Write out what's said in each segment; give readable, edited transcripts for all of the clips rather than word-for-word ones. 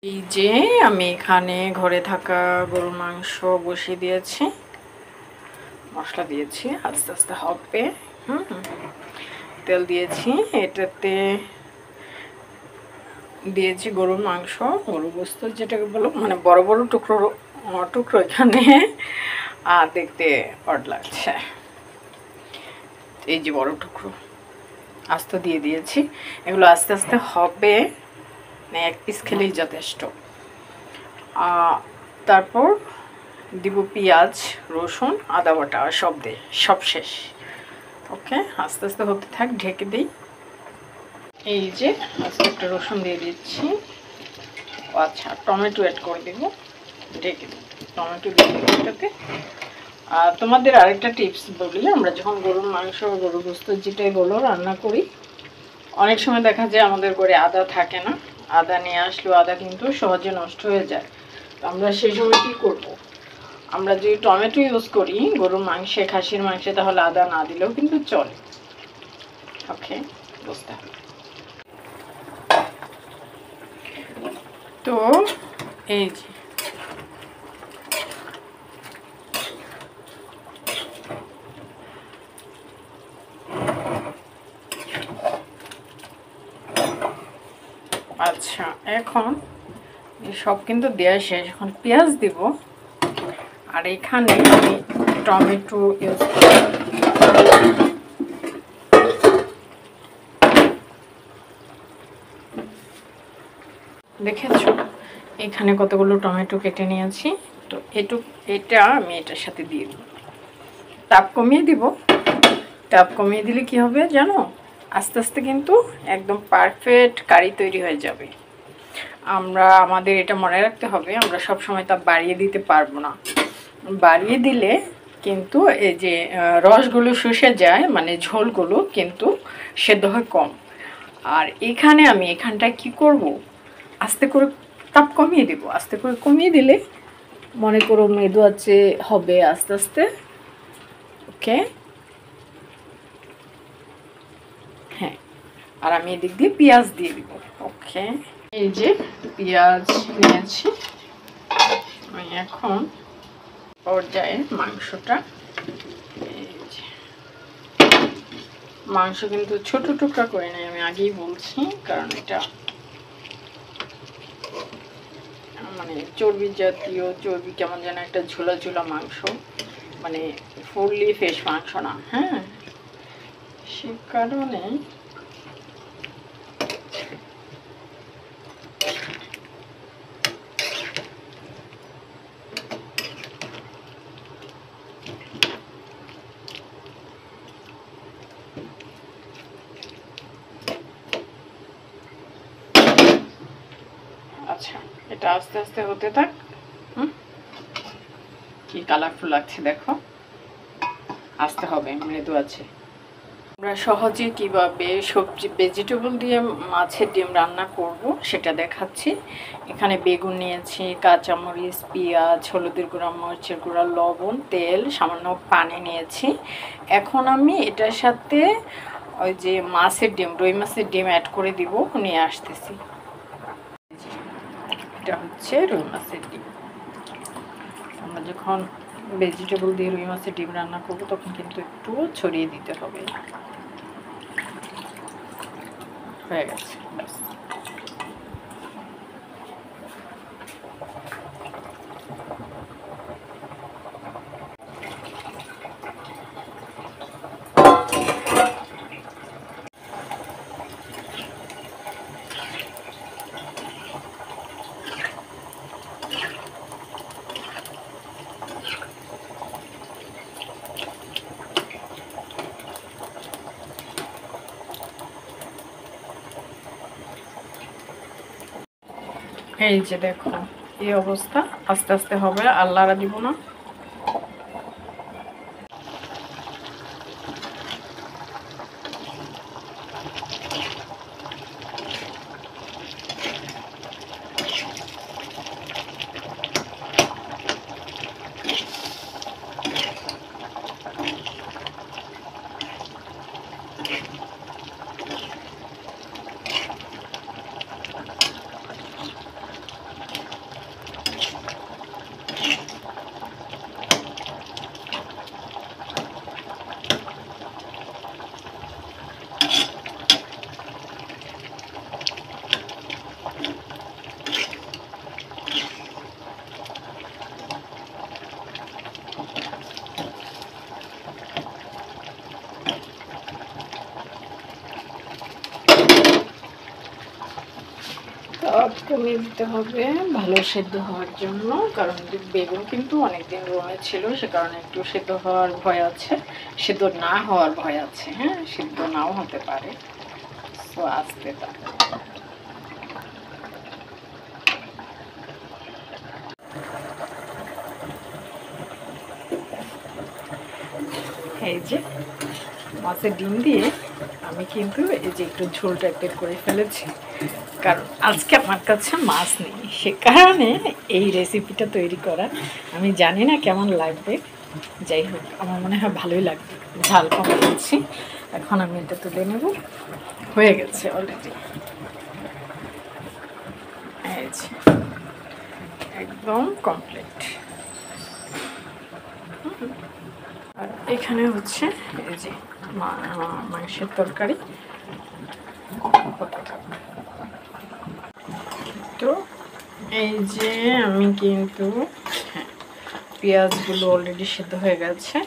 এই যে আমি এখানে ঘরে থাকা গরুর মাংস বসিয়ে দিয়েছি, মশলা দিয়েছি, আস্তে আস্তে হবে। তেল দিয়েছি, এটাতে দিয়েছি গরুর মাংস, গরু গোস্ত যেটাকে বলো, মানে বড় বড় টুকরো টুকরো এখানে দেখতে অড লাগছে। এই যে বড় টুকরো আস্ত দিয়ে দিয়েছি, এগুলো আস্তে আস্তে হবে, মানে এক পিস খেলেই যথেষ্ট। তারপর দিব পেঁয়াজ, রসুন, আদা বাটা, সব শেষ। ওকে, আস্তে আস্তে হতে থাক, ঢেকে দিই। এই যে আস্তে একটা রসুন দিয়ে দিচ্ছি। আচ্ছা, টমেটো অ্যাড করে দেব, ঢেকে দিই। টমেটো দিয়ে দেবো এটাতে। আর তোমাদের আরেকটা টিপস বলি, আমরা যখন গরুর মাংস, গরু গোস্ত যেটাই বলো রান্না করি, অনেক সময় দেখা যায় আমাদের ঘরে আদা থাকে না। আদা নিয়ে আসলেও আদা কিন্তু সহজে নষ্ট হয়ে যায়। তো আমরা সেই সময় কী করবো, আমরা যদি টমেটো ইউজ করি গরুর মাংসে, খাসির মাংসে, তাহলে আদা না দিলেও কিন্তু চলে। ওকে, বুঝতে হবে। তো এই যে আচ্ছা, এখন সব কিন্তু দেওয়া শেষ, এখন পেঁয়াজ দিব। আর এখানে আমি টমেটো ইউজ করি। দেখেছো এখানে কতগুলো টমেটো কেটে নিয়েছি। তো এটা আমি এটার সাথে দিয়ে দেব। তাপ কমিয়ে দিব। তাপ কমিয়ে দিলে কি হবে জানো, আস্তে আস্তে কিন্তু একদম পারফেক্ট কারি তৈরি হয়ে যাবে। আমাদের এটা মনে রাখতে হবে, আমরা সব সময় তাপ বাড়িয়ে দিতে পারবো না। বাড়িয়ে দিলে কিন্তু এই যে রসগুলো শুষে যায়, মানে ঝোলগুলো কিন্তু সেদ্ধ হয় কম। আর এখানটায় কি করব, আস্তে করে তাপ কমিয়ে দেব। আস্তে করে কমিয়ে দিলে মনে করো মৃদু আছে হবে আস্তে আস্তে। ওকে, হ্যাঁ। আর আমি এদিক দিয়ে পেঁয়াজ দিয়ে দিব। ওকে, এই যে পেঁয়াজ নিয়েছি আমি। এখন পর্যায়ে মাংসটা, এই যে মাংস কিন্তু ছোট টুকরা করে নাই, আমি আগেই বলছি, কারণ এটা মানে চর্বি জাতীয়, চর্বি কেমন যেন একটা ঝোলা ঝোলা মাংস, মানে ফুললি ফ্রেশ মাংস না। হ্যাঁ, সে কারণে আচ্ছা, এটা আস্তে আস্তে হতে থাক। কি কালারফুল লাগছে দেখো, আসতে হবে, মৃদু আছে। আমরা সহজে কিভাবে সবজি ভেজিটেবল দিয়ে মাছের ডিম রান্না করব সেটা দেখাচ্ছি। এখানে বেগুন নিয়েছি, কাঁচামরিচ, পেঁয়াজ, হলুদের গুঁড়া, মরিচের গুঁড়া, লবণ, তেল, সামান্য পানি নিয়েছি। এখন আমি এটার সাথে ওই যে মাছের ডিম, রুই মাছের ডিম অ্যাড করে দিব, নিয়ে আসতেছি। এটা হচ্ছে রুই মাছের ডিম। আমরা যখন ভেজিটেবল দিয়ে রুই মাছের ডিম রান্না করব তখন কিন্তু একটু ছড়িয়ে দিতে হবে। হয়ে গেছে, ব্যাস। এই যে দেখো এই অবস্থা, আস্তে আস্তে হবে, আল্লাহরা দিব না। দিতে হবে ভালো সেদ্ধ হওয়ার জন্য, কারণ বেগুন কিন্তু অনেকদিন রোমে ছিল, সে কারণে একটু সেদ্ধ হওয়ার ভয় আছে, সেদ্ধ না হওয়ার ভয় আছে। হ্যাঁ, সেদ্ধ নাও হতে পারে, তো আস্তে তা। এই যে মাছের ডিম দিয়ে আমি কিন্তু এই যে একটু ঝোল টাইপের করে ফেলেছি, কারণ আজকে আমার কাছে মাছ নেই, সে কারণে এই রেসিপিটা তৈরি করা। আমি জানি না কেমন লাগবে, যাই হোক আমার মনে হয় ভালোই লাগবে। ঝাল কম দিচ্ছি। এখন আমি এটা তুলে নেব, হয়ে গেছে অলরেডি। এই যে একদম কমপ্লিট। আর এখানে হচ্ছে এই যে মাংসের তরকারি হতে থাকবে। তো এই যে আমি কিন্তু হ্যাঁ, পেঁয়াজগুলো অলরেডি সিদ্ধ হয়ে গেছে,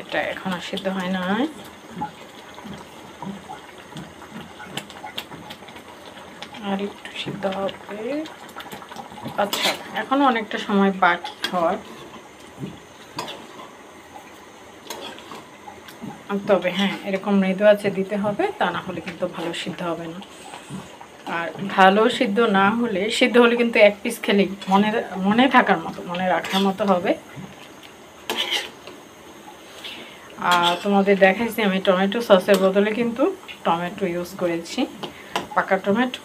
এটা এখনো সিদ্ধ হয় নাই। আর একটু সিদ্ধ হবে। আচ্ছা, এখনো অনেকটা সময় বাকি হয়, তবে হ্যাঁ এরকম মৃদু আছে দিতে হবে, তা না হলে কিন্তু ভালো সিদ্ধ হবে না। আর ভালো সিদ্ধ না হলে, সিদ্ধ হলে কিন্তু এক পিস খেলেই মনে থাকার মতো, মনে রাখার মতো হবে। আর তোমাদের দেখাইছি আমি টমেটো সসের বদলে কিন্তু টমেটো ইউজ করেছি, পাকা টমেটো।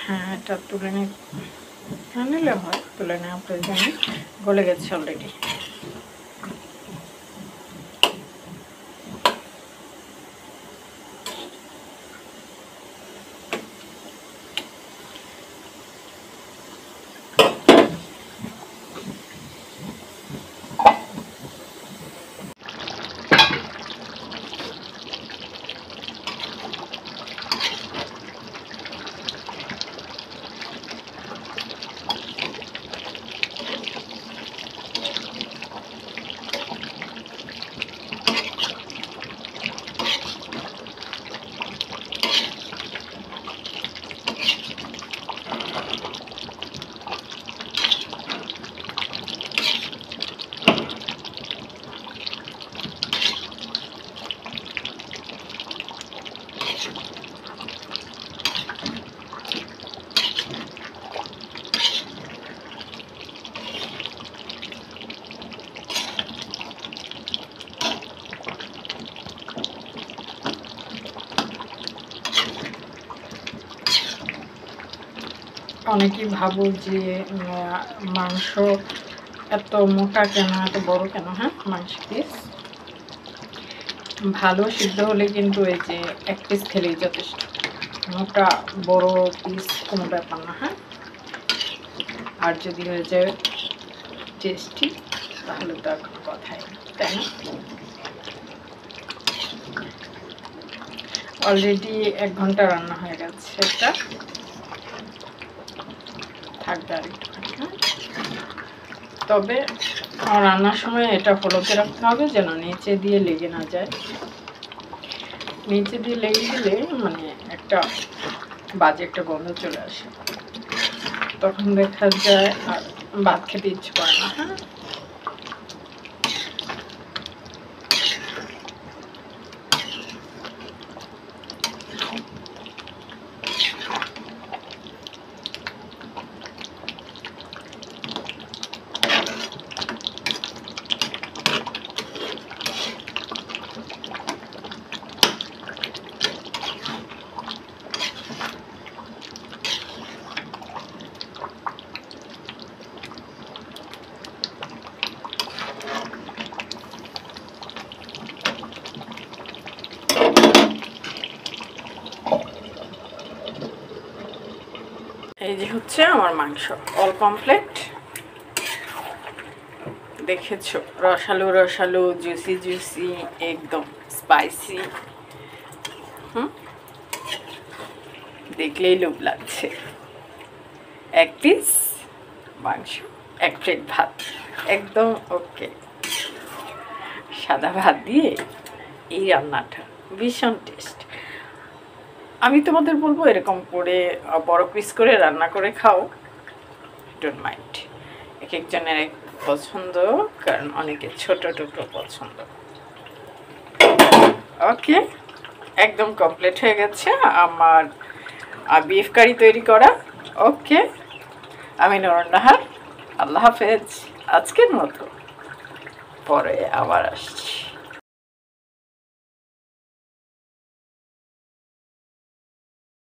হ্যাঁ, এটা তুলে নিলে হয়, তুলে নেওয়া প্রয়োজন, গলে গেছে অলরেডি। অনেকেই ভাবো যে মাংস এত মোটা কেন, এত বড় কেন। হ্যাঁ, মাংস পিস ভালো সিদ্ধ হলে কিন্তু এই যে এক পিস খেলেই যথেষ্ট, মোটা বড় পিস কোনো ব্যাপার না। হ্যাঁ, আর যদি হয়ে যায় টেস্টি তাহলে তো আর কোনো কথাই না, তাই না? অলরেডি 1 ঘন্টা রান্না হয়ে গেছে, এটা থাকবে আর একটুখানি। হ্যাঁ, তবে রান্নার সময় এটা ফলোতে রাখতে হবে যেন নিচে দিয়ে লেগে না যায়। নিচে দিয়ে লেগে গেলে মানে একটা বাজে একটা গন্ধ চলে আসে, তখন দেখা যায় আর ভাত খেতে ইচ্ছে করে না। হ্যাঁ, এই যে হচ্ছে আমার মাংস অল কমপ্লিট। দেখেছো, রসালো রসালো, জুসি জুসি, একদম স্পাইসি। দেখলেই লোভ লাগছে। এক পিস মাংস, এক প্লেট ভাত, একদম ওকে। সাদা ভাত দিয়ে এই রান্নাটা ভীষণ টেস্ট। আমি তোমাদের বলবো এরকম করে বড় পিস করে রান্না করে খাও, ডোন্ট মাইন্ড। এক একজনের এক পছন্দ, কারণ অনেকের ছোট টুকরো পছন্দ। ওকে, একদম কমপ্লিট হয়ে গেছে আমার বিফ কারি তৈরি করা। ওকে, আমি নুরুন নাহার, আল্লাহ হাফেজ আজকের মতো, পরে আবার আসছি।